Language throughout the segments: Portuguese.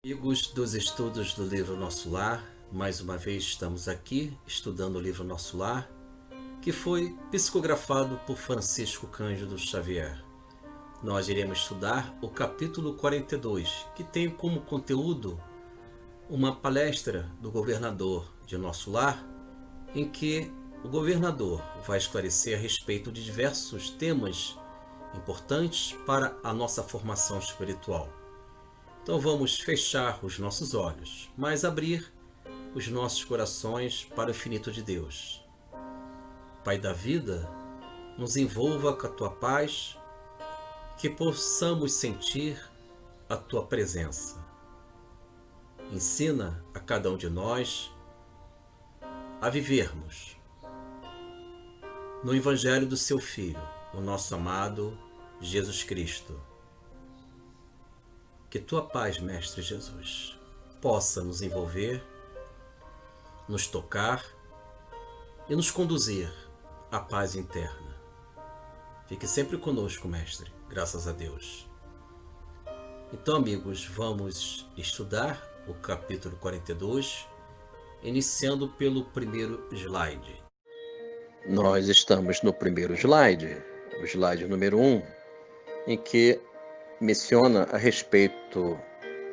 Amigos dos estudos do livro Nosso Lar, mais uma vez estamos aqui estudando o livro Nosso Lar, que foi psicografado por Francisco Cândido Xavier. Nós iremos estudar o capítulo 42, que tem como conteúdo uma palestra do governador de Nosso Lar, em que o governador vai esclarecer a respeito de diversos temas importantes para a nossa formação espiritual. Então vamos fechar os nossos olhos, mas abrir os nossos corações para o infinito de Deus. Pai da vida, nos envolva com a tua paz, que possamos sentir a tua presença. Ensina a cada um de nós a vivermos no Evangelho do seu Filho, o nosso amado Jesus Cristo. Que tua paz, Mestre Jesus, possa nos envolver, nos tocar e nos conduzir à paz interna. Fique sempre conosco, Mestre, graças a Deus. Então, amigos, vamos estudar o capítulo 42, iniciando pelo primeiro slide. Nós estamos no primeiro slide, o slide número 1, em que menciona a respeito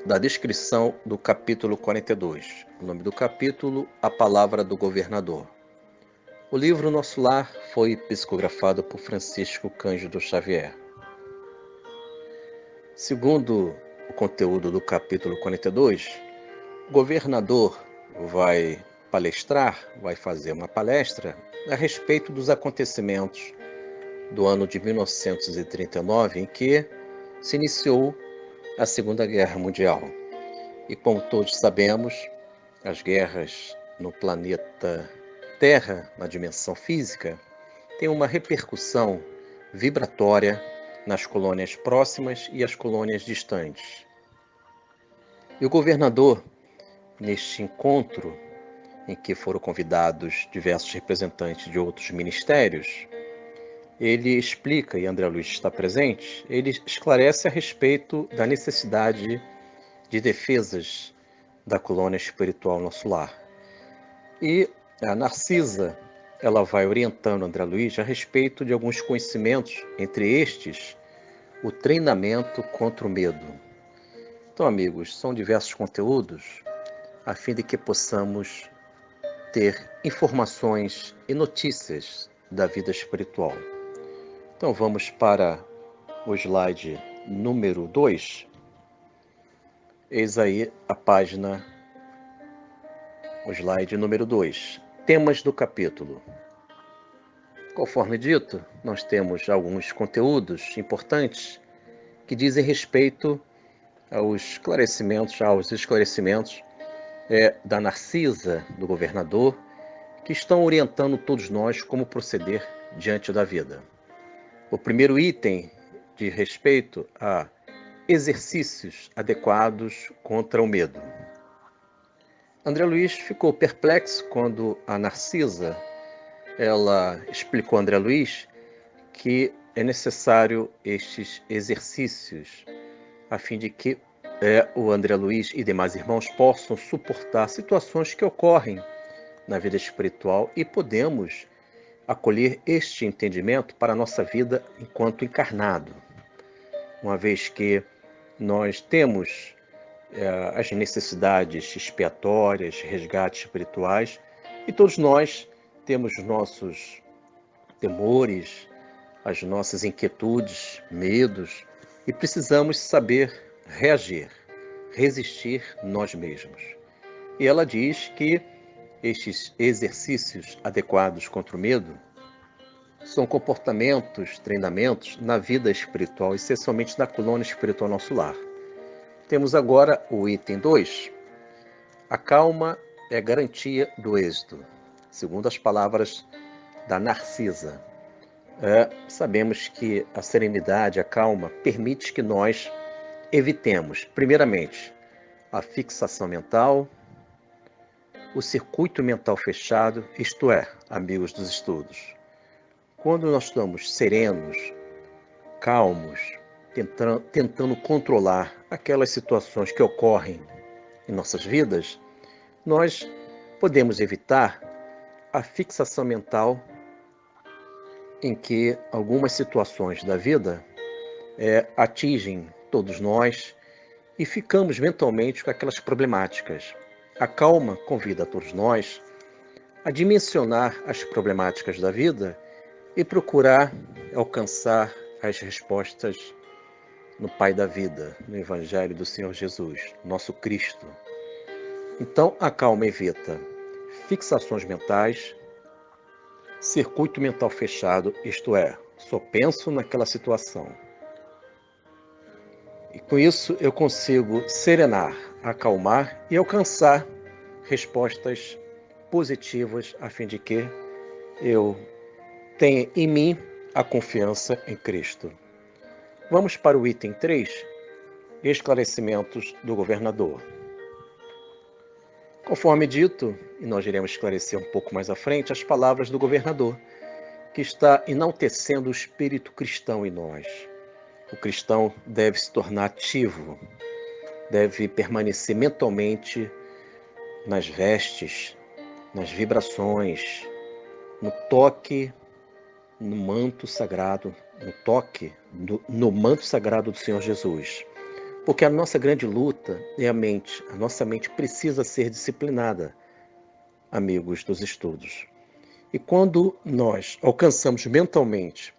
da descrição do capítulo 42. O nome do capítulo, A Palavra do Governador. O livro Nosso Lar foi psicografado por Francisco Cândido Xavier. Segundo o conteúdo do capítulo 42, o governador vai fazer uma palestra a respeito dos acontecimentos do ano de 1939, em que se iniciou a Segunda Guerra Mundial. E como todos sabemos, as guerras no planeta Terra, na dimensão física, têm uma repercussão vibratória nas colônias próximas e as colônias distantes. E o governador, neste encontro, em que foram convidados diversos representantes de outros ministérios, ele explica, e André Luiz está presente, ele esclarece a respeito da necessidade de defesas da colônia espiritual Nosso Lar. E a Narcisa, ela vai orientando André Luiz a respeito de alguns conhecimentos, entre estes, o treinamento contra o medo. Então, amigos, são diversos conteúdos a fim de que possamos ter informações e notícias da vida espiritual. Então vamos para o slide número 2. Eis aí a página, o slide número 2. Temas do capítulo. Conforme dito, nós temos alguns conteúdos importantes que dizem respeito aos esclarecimentos da Narcisa, do governador, que estão orientando todos nós como proceder diante da vida. O primeiro item diz respeito a exercícios adequados contra o medo. André Luiz ficou perplexo quando a Narcisa ela explicou a André Luiz que é necessário estes exercícios a fim de que o André Luiz e demais irmãos possam suportar situações que ocorrem na vida espiritual e podemos acolher este entendimento para a nossa vida enquanto encarnado, uma vez que nós temos as necessidades expiatórias, resgates espirituais, e todos nós temos os nossos temores, as nossas inquietudes, medos, e precisamos saber reagir, resistir nós mesmos. E ela diz que estes exercícios adequados contra o medo são comportamentos, treinamentos na vida espiritual, essencialmente na colônia espiritual Nosso Lar. Temos agora o item 2. A calma é garantia do êxito, segundo as palavras da Narcisa. Sabemos que a serenidade, a calma, permite que nós evitemos, primeiramente, a fixação mental, o circuito mental fechado, isto é, amigos dos estudos. Quando nós estamos serenos, calmos, tentando controlar aquelas situações que ocorrem em nossas vidas, nós podemos evitar a fixação mental em que algumas situações da vida atingem todos nós e ficamos mentalmente com aquelas problemáticas. A calma convida a todos nós a dimensionar as problemáticas da vida e procurar alcançar as respostas no Pai da vida, no Evangelho do Senhor Jesus, nosso Cristo. Então, a calma evita fixações mentais, circuito mental fechado, isto é, só penso naquela situação. E com isso eu consigo serenar, acalmar e alcançar respostas positivas a fim de que eu tenha em mim a confiança em Cristo. Vamos para o item 3, esclarecimentos do governador. Conforme dito, e nós iremos esclarecer um pouco mais à frente, as palavras do governador, que está enaltecendo o espírito cristão em nós. O cristão deve se tornar ativo, deve permanecer mentalmente nas vestes, nas vibrações, no toque, no manto sagrado, no manto sagrado do Senhor Jesus. Porque a nossa grande luta é a mente. A nossa mente precisa ser disciplinada, amigos dos estudos. E quando nós alcançamos mentalmente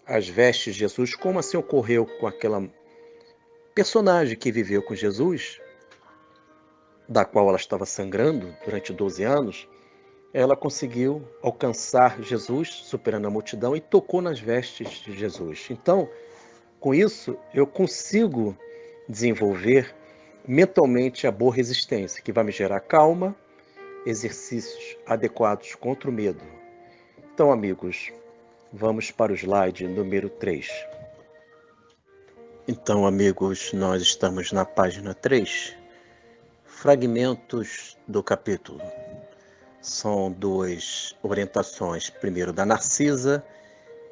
as vestes de Jesus, como assim ocorreu com aquela personagem que viveu com Jesus, da qual ela estava sangrando durante 12 anos, ela conseguiu alcançar Jesus, superando a multidão, e tocou nas vestes de Jesus. Então, com isso, eu consigo desenvolver mentalmente a boa resistência, que vai me gerar calma, exercícios adequados contra o medo. Então, amigos, vamos para o slide número 3. Então, amigos, nós estamos na página 3, fragmentos do capítulo. São duas orientações, primeiro da Narcisa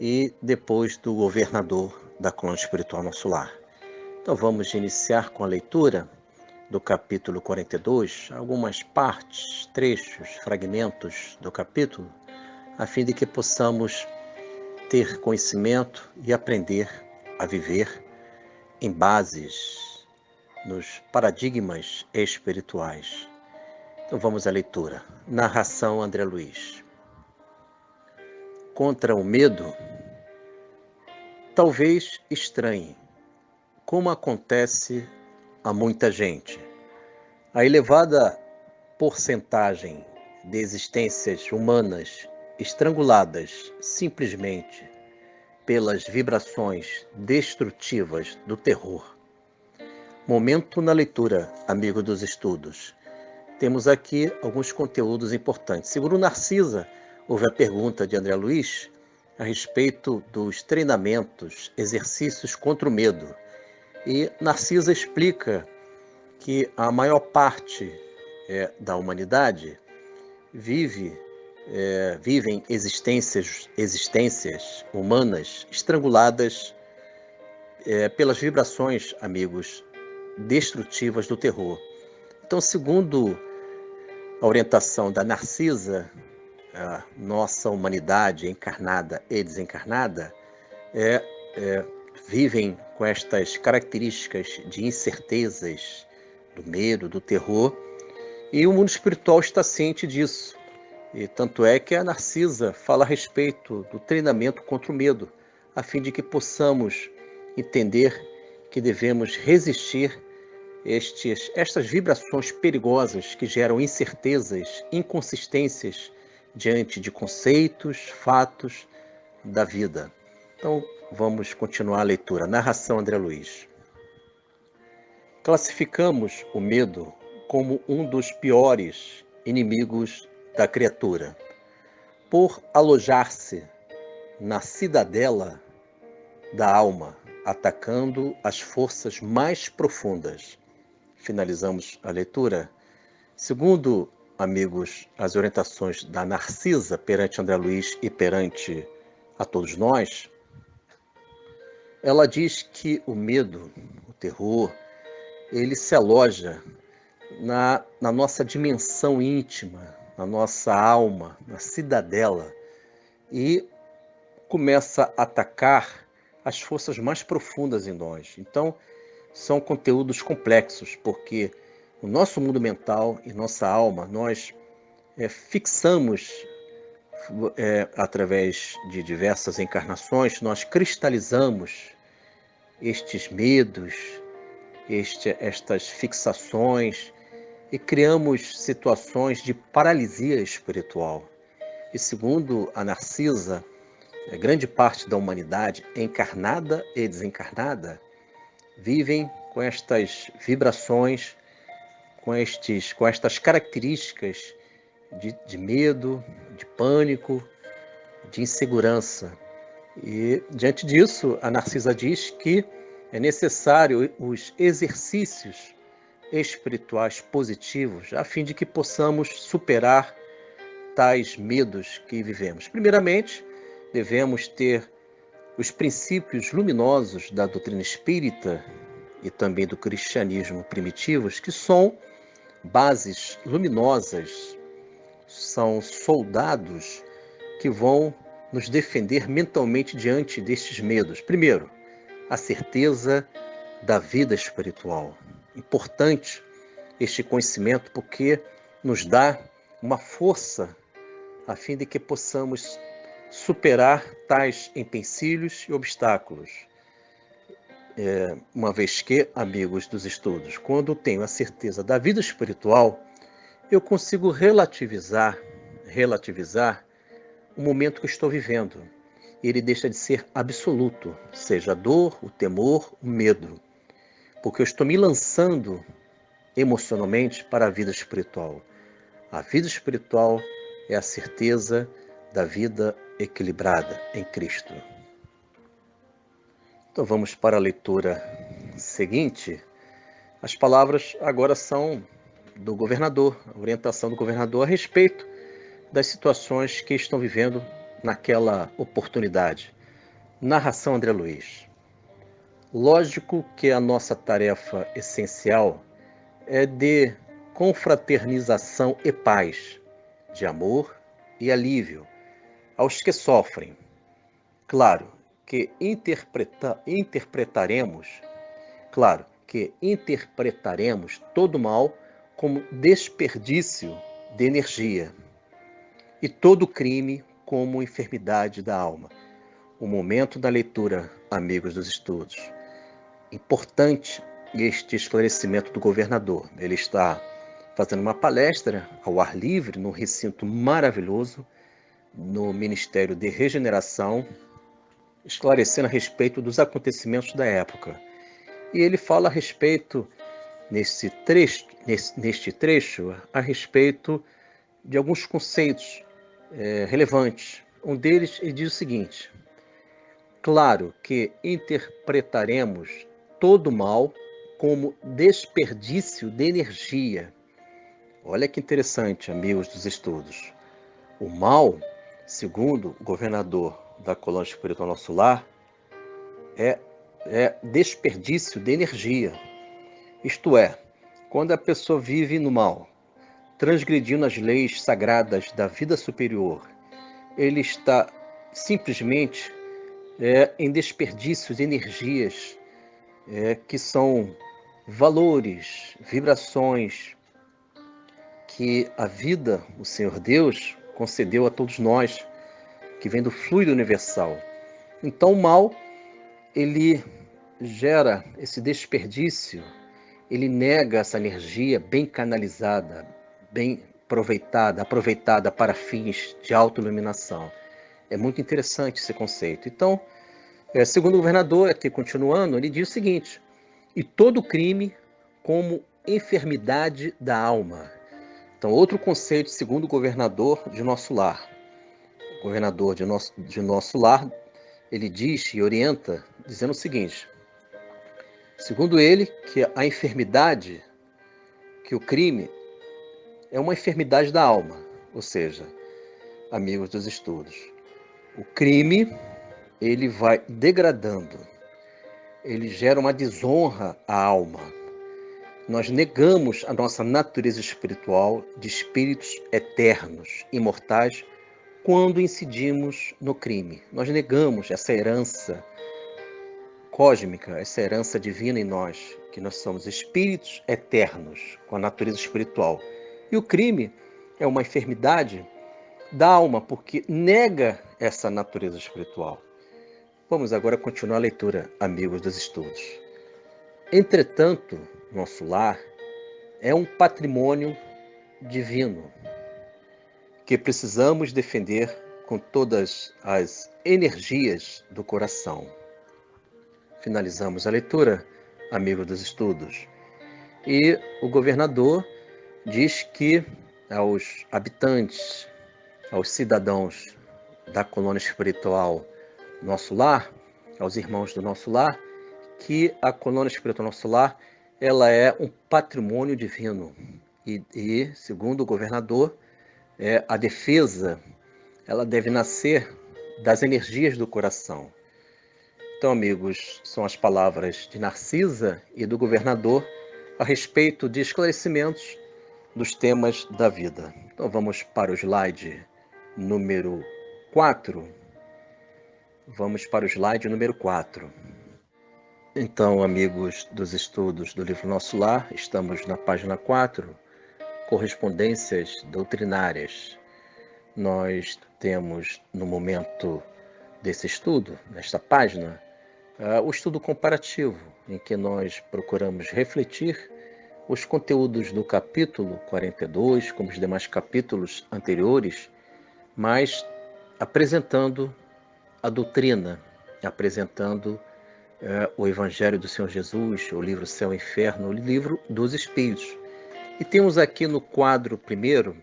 e depois do governador da colônia espiritual Nosso Lar. Então vamos iniciar com a leitura do capítulo 42, algumas partes, trechos, fragmentos do capítulo, a fim de que possamos ter conhecimento e aprender a viver em bases, nos paradigmas espirituais. Então vamos à leitura. Narração André Luiz. Contra o medo, talvez estranhe, como acontece a muita gente. A elevada porcentagem de existências humanas estranguladas simplesmente pelas vibrações destrutivas do terror. Momento na leitura, amigo dos estudos. Temos aqui alguns conteúdos importantes. Segundo Narcisa, houve a pergunta de André Luiz a respeito dos treinamentos, exercícios contra o medo. E Narcisa explica que a maior parte da humanidade vivem existências humanas estranguladas pelas vibrações, amigos, destrutivas do terror. Então, segundo a orientação da Narcisa, a nossa humanidade encarnada e desencarnada vivem com estas características de incertezas, do medo, do terror, e o mundo espiritual está ciente disso. E tanto é que a Narcisa fala a respeito do treinamento contra o medo, a fim de que possamos entender que devemos resistir estas vibrações perigosas que geram incertezas, inconsistências diante de conceitos, fatos da vida. Então, vamos continuar a leitura. Narração André Luiz. Classificamos o medo como um dos piores inimigos da criatura, por alojar-se na cidadela da alma, atacando as forças mais profundas. Finalizamos a leitura. Segundo, amigos, as orientações da Narcisa perante André Luiz e perante a todos nós, ela diz que o medo, o terror, ele se aloja na nossa dimensão íntima, na nossa alma, na cidadela, e começa a atacar as forças mais profundas em nós. Então, são conteúdos complexos, porque o nosso mundo mental e nossa alma, nós fixamos, através de diversas encarnações, nós cristalizamos estes medos, estas fixações, e criamos situações de paralisia espiritual. E segundo a Narcisa, grande parte da humanidade, encarnada e desencarnada, vivem com estas vibrações, com estas características de medo, de pânico, de insegurança. E, diante disso, a Narcisa diz que é necessário os exercícios espirituais positivos a fim de que possamos superar tais medos que vivemos. Primeiramente, devemos ter os princípios luminosos da doutrina espírita e também do cristianismo primitivos, que são bases luminosas, são soldados que vão nos defender mentalmente diante destes medos. Primeiro, a certeza da vida espiritual. Importante este conhecimento porque nos dá uma força a fim de que possamos superar tais empecilhos e obstáculos. Uma vez que, amigos dos estudos, quando tenho a certeza da vida espiritual, eu consigo relativizar o momento que estou vivendo. Ele deixa de ser absoluto, seja a dor, o temor, o medo, porque eu estou me lançando emocionalmente para a vida espiritual. A vida espiritual é a certeza da vida equilibrada em Cristo. Então vamos para a leitura seguinte. As palavras agora são do governador, a orientação do governador a respeito das situações que estão vivendo naquela oportunidade. Narração André Luiz. Lógico que a nossa tarefa essencial é de confraternização e paz, de amor e alívio aos que sofrem. Claro que interpretaremos todo mal como desperdício de energia e todo crime como enfermidade da alma. O momento da leitura, amigos dos estudos. Importante este esclarecimento do governador. Ele está fazendo uma palestra ao ar livre, num recinto maravilhoso, no Ministério de Regeneração, esclarecendo a respeito dos acontecimentos da época. E ele fala a respeito, neste trecho, a respeito de alguns conceitos relevantes. Um deles, ele diz o seguinte: claro que interpretaremos todo mal como desperdício de energia. Olha que interessante, amigos dos estudos. O mal, segundo o governador da Colônia Espiritual Nosso Lar, é desperdício de energia. Isto é, quando a pessoa vive no mal, transgredindo as leis sagradas da vida superior, ele está simplesmente em desperdício de energias que são valores, vibrações que a vida, o Senhor Deus, concedeu a todos nós, que vem do fluido universal. Então o mal, ele gera esse desperdício, ele nega essa energia bem canalizada, bem aproveitada para fins de autoiluminação. É muito interessante esse conceito. Então, segundo o governador, aqui continuando, ele diz o seguinte: e todo crime como enfermidade da alma. Então, outro conceito, segundo o governador de Nosso Lar. O governador de nosso lar, ele diz e orienta, dizendo o seguinte: segundo ele, que a enfermidade, que o crime é uma enfermidade da alma, ou seja, amigos dos estudos, o crime, ele vai degradando, ele gera uma desonra à alma. Nós negamos a nossa natureza espiritual de espíritos eternos, imortais, quando incidimos no crime. Nós negamos essa herança cósmica, essa herança divina em nós, que nós somos espíritos eternos, com a natureza espiritual. E o crime é uma enfermidade da alma, porque nega essa natureza espiritual. Vamos agora continuar a leitura, amigos dos estudos. Entretanto, nosso lar é um patrimônio divino que precisamos defender com todas as energias do coração. Finalizamos a leitura, amigos dos estudos. E o governador diz que aos habitantes, aos cidadãos da colônia espiritual Nosso Lar, aos irmãos do Nosso Lar, que a colônia espiritual Nosso Lar, ela é um patrimônio divino. E segundo o governador, a defesa, ela deve nascer das energias do coração. Então, amigos, são as palavras de Narcisa e do governador a respeito de esclarecimentos dos temas da vida. Então, vamos para o slide número 4. Vamos para o slide número 4. Então, amigos dos estudos do livro Nosso Lar, estamos na página 4, correspondências doutrinárias. Nós temos, no momento desse estudo, nesta página, o estudo comparativo, em que nós procuramos refletir os conteúdos do capítulo 42, como os demais capítulos anteriores, mas apresentando a doutrina, apresentando o Evangelho do Senhor Jesus, o livro Céu e Inferno, o livro dos Espíritos. E temos aqui no quadro primeiro,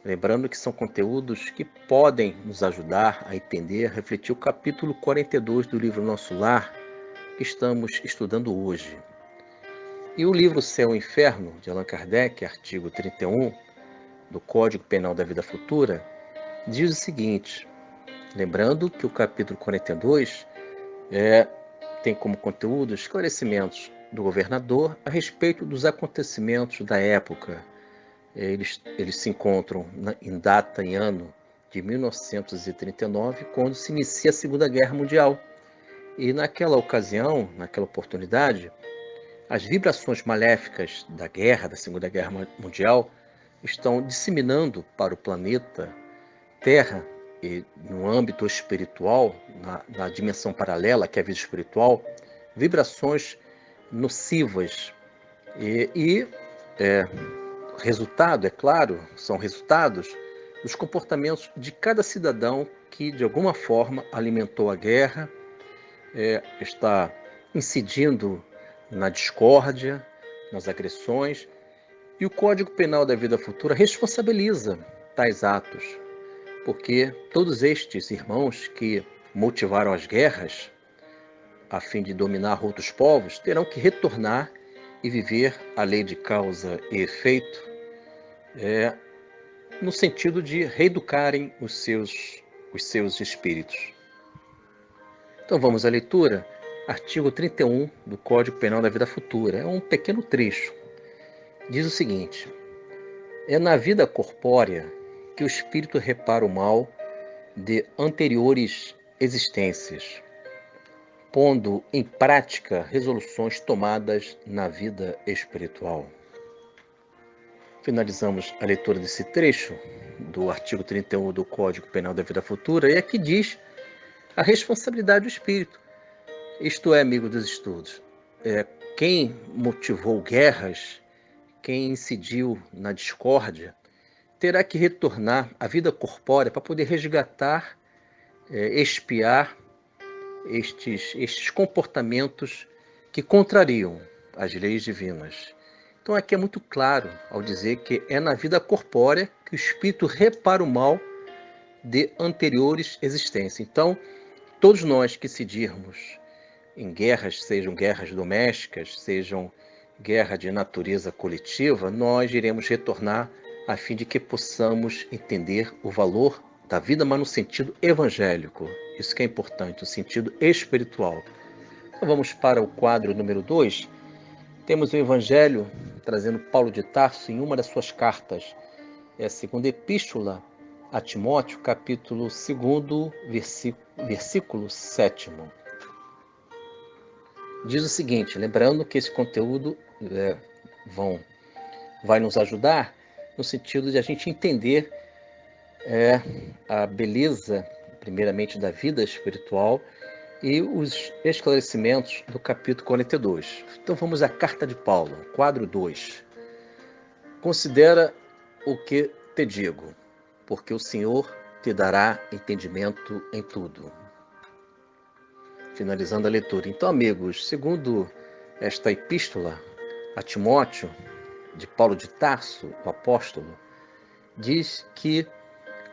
lembrando que são conteúdos que podem nos ajudar a entender, a refletir o capítulo 42 do livro Nosso Lar, que estamos estudando hoje. E o livro Céu e Inferno, de Allan Kardec, artigo 31, do Código Penal da Vida Futura, diz o seguinte, lembrando que o capítulo 42 tem como conteúdo esclarecimentos do governador a respeito dos acontecimentos da época. Eles se encontram em data e ano de 1939, quando se inicia a Segunda Guerra Mundial. E naquela ocasião, naquela oportunidade, as vibrações maléficas da guerra, da Segunda Guerra Mundial, estão disseminando para o planeta Terra e no âmbito espiritual, na dimensão paralela, que é a vida espiritual, vibrações nocivas. Resultado, é claro, são resultados dos comportamentos de cada cidadão que, de alguma forma, alimentou a guerra, está incidindo na discórdia, nas agressões, e o Código Penal da Vida Futura responsabiliza tais atos, porque todos estes irmãos que motivaram as guerras a fim de dominar outros povos terão que retornar e viver a lei de causa e efeito, no sentido de reeducarem os seus espíritos. Então vamos à leitura. Artigo 31 do Código Penal da Vida Futura. É um pequeno trecho. Diz o seguinte: é na vida corpórea que o espírito repara o mal de anteriores existências, pondo em prática resoluções tomadas na vida espiritual. Finalizamos a leitura desse trecho do artigo 31 do Código Penal da Vida Futura, e aqui diz a responsabilidade do espírito. Isto é, amigo dos estudos, quem motivou guerras, quem incidiu na discórdia, terá que retornar à vida corpórea para poder resgatar, expiar estes comportamentos que contrariam as leis divinas. Então aqui é muito claro ao dizer que é na vida corpórea que o espírito repara o mal de anteriores existências. Então, todos nós que incidirmos em guerras, sejam guerras domésticas, sejam guerra de natureza coletiva, nós iremos retornar a fim de que possamos entender o valor da vida, mas no sentido evangélico. Isso que é importante, o sentido espiritual. Então vamos para o quadro número 2. Temos o Evangelho trazendo Paulo de Tarso em uma das suas cartas, é a segunda epístola a Timóteo, capítulo 2, versículo 7. Diz o seguinte, lembrando que esse conteúdo vai nos ajudar no sentido de a gente entender a beleza, primeiramente, da vida espiritual e os esclarecimentos do capítulo 42. Então vamos à carta de Paulo, quadro 2. Considera o que te digo, porque o Senhor te dará entendimento em tudo. Finalizando a leitura. Então, amigos, segundo esta epístola a Timóteo, de Paulo de Tarso, o apóstolo, diz que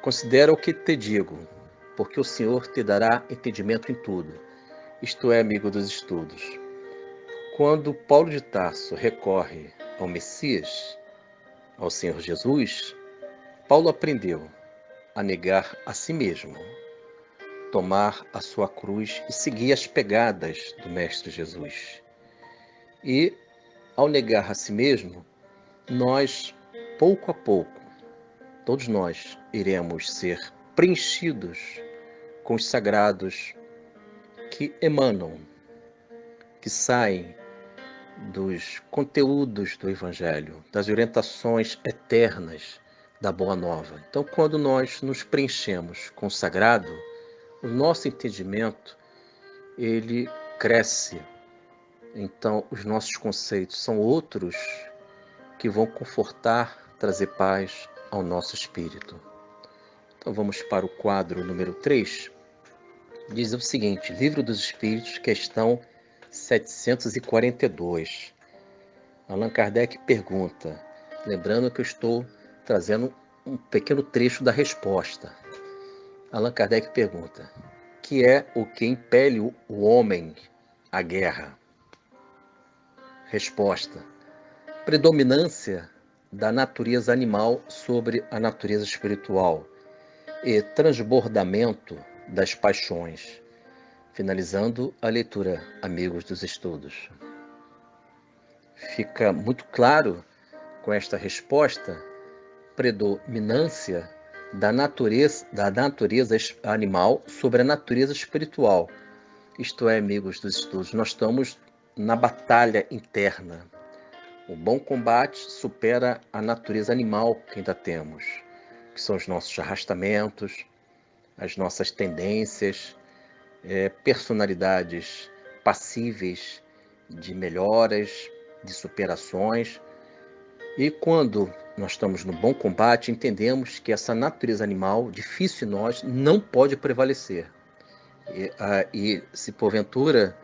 considera o que te digo, porque o Senhor te dará entendimento em tudo. Isto é, amigo dos estudos. Quando Paulo de Tarso recorre ao Messias, ao Senhor Jesus, Paulo aprendeu a negar a si mesmo, tomar a sua cruz e seguir as pegadas do Mestre Jesus. E, ao negar a si mesmo, nós, pouco a pouco, todos nós iremos ser preenchidos com os sagrados que emanam, que saem dos conteúdos do Evangelho, das orientações eternas da Boa Nova. Então, quando nós nos preenchemos com o sagrado, o nosso entendimento, ele cresce. Então, os nossos conceitos são outros que vão confortar, trazer paz ao nosso espírito. Então, vamos para o quadro número 3. Diz o seguinte, Livro dos Espíritos, questão 742. Allan Kardec pergunta, lembrando que eu estou trazendo um pequeno trecho da resposta. Allan Kardec pergunta, que é o que impele o homem à guerra? Resposta, predominância da natureza animal sobre a natureza espiritual e transbordamento das paixões. Finalizando a leitura, amigos dos estudos. Fica muito claro com esta resposta, predominância da natureza animal sobre a natureza espiritual. Isto é, amigos dos estudos, nós estamos na batalha interna. O bom combate supera a natureza animal que ainda temos, que são os nossos arrastamentos, as nossas tendências, personalidades passíveis de melhoras, de superações. E quando nós estamos no bom combate, entendemos que essa natureza animal, difícil em nós, não pode prevalecer. E se porventura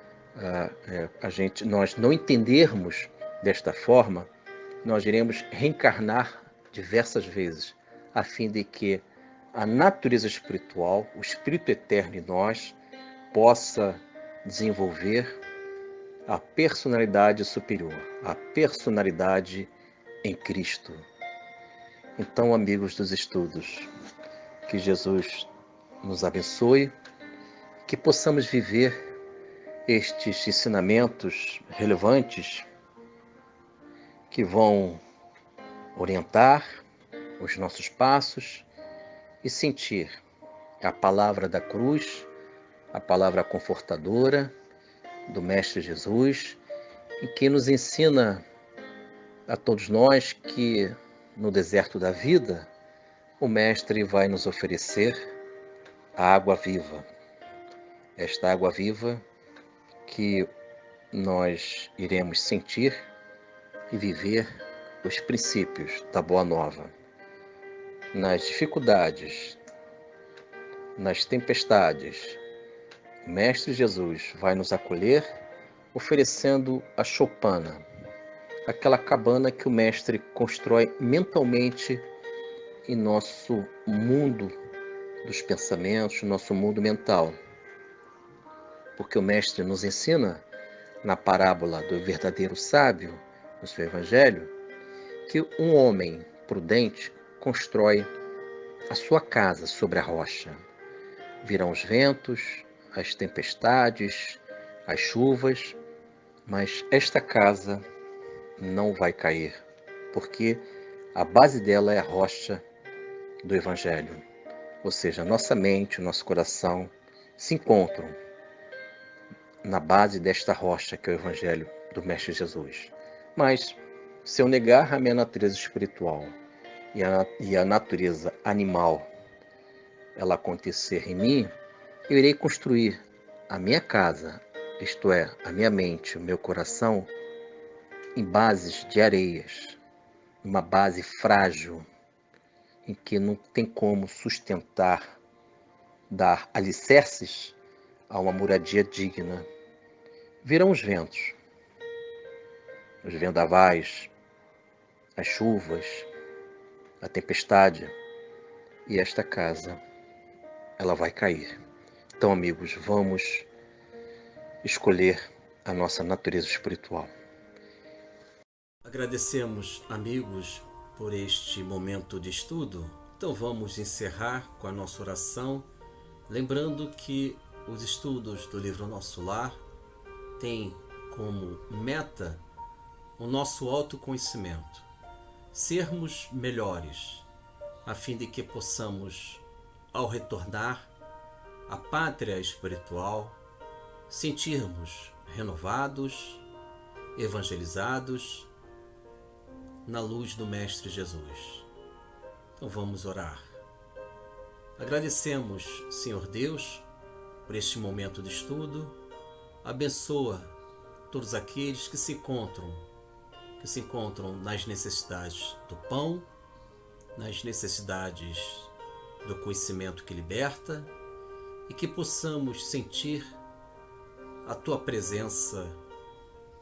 nós não entendermos desta forma, nós iremos reencarnar diversas vezes, a fim de que a natureza espiritual, o espírito eterno em nós, possa desenvolver a personalidade superior, a personalidade em Cristo. Então, amigos dos estudos, que Jesus nos abençoe, que possamos viver estes ensinamentos relevantes que vão orientar os nossos passos e sentir a palavra da cruz, a palavra confortadora do Mestre Jesus, e que nos ensina a todos nós que no deserto da vida o Mestre vai nos oferecer a água viva. Esta água viva que nós iremos sentir e viver os princípios da Boa Nova. Nas dificuldades, nas tempestades, o Mestre Jesus vai nos acolher, oferecendo a choupana, aquela cabana que o Mestre constrói mentalmente em nosso mundo dos pensamentos, nosso mundo mental. Porque o Mestre nos ensina, na parábola do verdadeiro sábio, no seu Evangelho, que um homem prudente constrói a sua casa sobre a rocha. Virão os ventos, as tempestades, as chuvas, mas esta casa não vai cair, porque a base dela é a rocha do Evangelho. Ou seja, nossa mente, o nosso coração se encontram na base desta rocha que é o Evangelho do Mestre Jesus. Mas, se eu negar a minha natureza espiritual e a natureza animal, ela acontecer em mim, eu irei construir a minha casa, isto é, a minha mente, o meu coração, em bases de areias, uma base frágil, em que não tem como sustentar, dar alicerces a uma moradia digna. Virão os vendavais, as chuvas, a tempestade, e esta casa, ela vai cair. Então, amigos, vamos escolher a nossa natureza espiritual. Agradecemos, amigos, por este momento de estudo. Então vamos encerrar com a nossa oração, lembrando que os estudos do livro Nosso Lar têm como meta o nosso autoconhecimento, sermos melhores, a fim de que possamos, ao retornar à pátria espiritual, sentirmos renovados, evangelizados, na luz do Mestre Jesus. Então vamos orar. Agradecemos, Senhor Deus, por este momento de estudo. Abençoa todos aqueles que se encontram nas necessidades do pão, nas necessidades do conhecimento que liberta, e que possamos sentir a Tua presença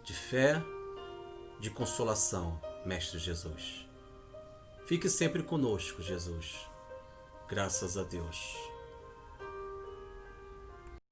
de fé, de consolação, Mestre Jesus. Fique sempre conosco, Jesus. Graças a Deus.